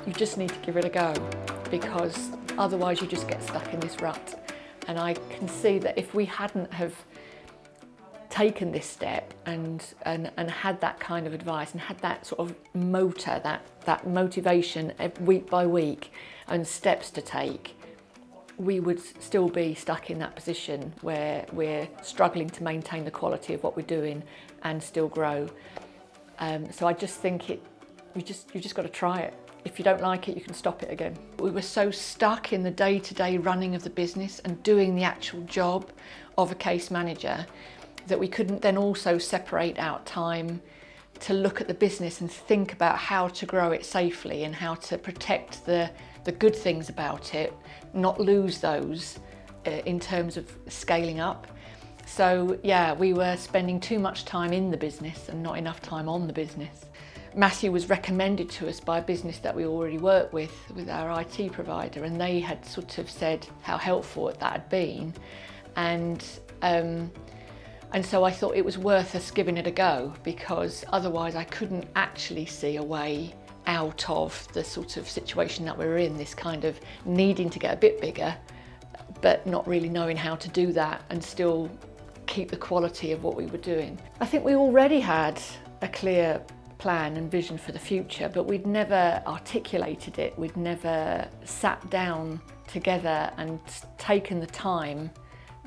you just need to give it a go, because otherwise you just get stuck in this rut. And I can see that if we hadn't have taken this step and had that kind of advice and had that sort of motor, that motivation week by week and steps to take, we would still be stuck in that position where we're struggling to maintain the quality of what we're doing and still grow. So I just think you just got to try it. If you don't like it, you can stop it again. We were so stuck in the day-to-day running of the business and doing the actual job of a case manager that we couldn't then also separate out time to look at the business and think about how to grow it safely and how to protect the good things about it, not lose those in terms of scaling up. So yeah, we were spending too much time in the business and not enough time on the business. Matthew was recommended to us by a business that we already work with our IT provider, and they had sort of said how helpful that had been. And so I thought it was worth us giving it a go, because otherwise I couldn't actually see a way out of the sort of situation that we were in, this kind of needing to get a bit bigger, but not really knowing how to do that and still keep the quality of what we were doing. I think we already had a clear plan and vision for the future, but we'd never articulated it. We'd never sat down together and taken the time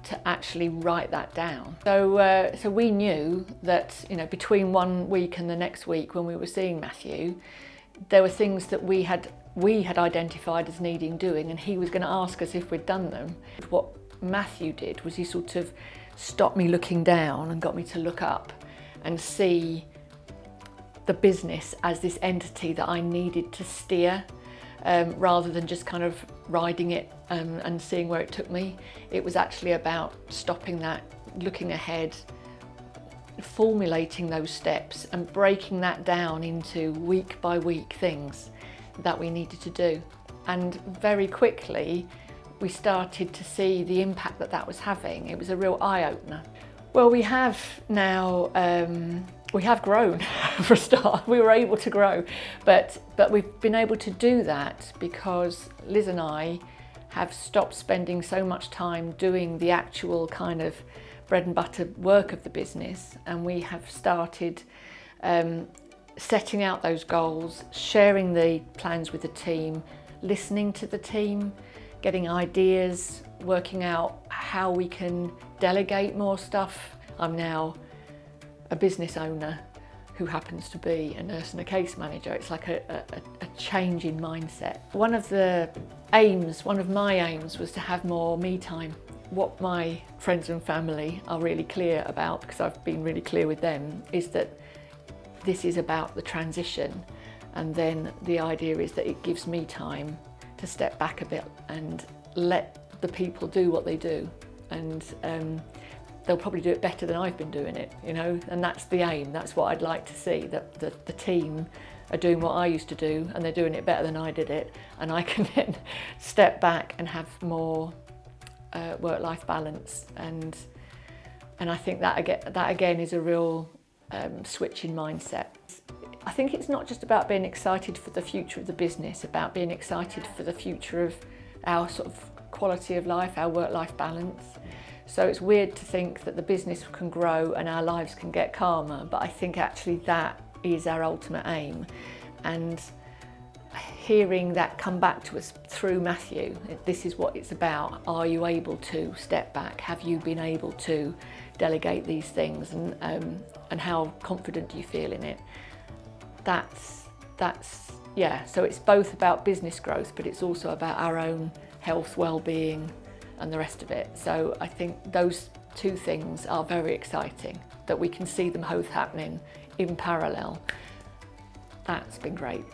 to actually write that down. So we knew that, you know, between 1 week and the next week when we were seeing Matthew, there were things that we had identified as needing doing, and he was going to ask us if we'd done them. What Matthew did was he sort of stopped me looking down and got me to look up and see the business as this entity that I needed to steer, rather than just kind of riding it and seeing where it took me. It was actually about stopping that, looking ahead, formulating those steps and breaking that down into week by week things that we needed to do. And very quickly we started to see the impact that was having. It was a real eye-opener. Well, we have now we have grown for a start. We were able to grow, but we've been able to do that because Liz and I have stopped spending so much time doing the actual kind of bread and butter work of the business, and we have started setting out those goals, sharing the plans with the team, listening to the team, getting ideas, working out how we can delegate more stuff. I'm now a business owner who happens to be a nurse and a case manager. It's like a change in mindset. One of my aims was to have more me time. What my friends and family are really clear about, because I've been really clear with them, is that this is about the transition, and then the idea is that it gives me time to step back a bit and let the people do what they do, and they'll probably do it better than I've been doing it, you know, and that's the aim. That's what I'd like to see, that the team are doing what I used to do and they're doing it better than I did it, and I can then step back and have more work-life balance, and I think that again is a real switch in mindset. I think it's not just about being excited for the future of the business, about being excited for the future of our sort of quality of life, our work-life balance. So it's weird to think that the business can grow and our lives can get calmer, but I think actually that is our ultimate aim. And hearing that come back to us through Matthew, this is what it's about. Are you able to step back? Have you been able to delegate these things? And how confident do you feel in it? Yeah, so it's both about business growth, but it's also about our own health, well-being, and the rest of it. So I think those two things are very exciting, that we can see them both happening in parallel. That's been great.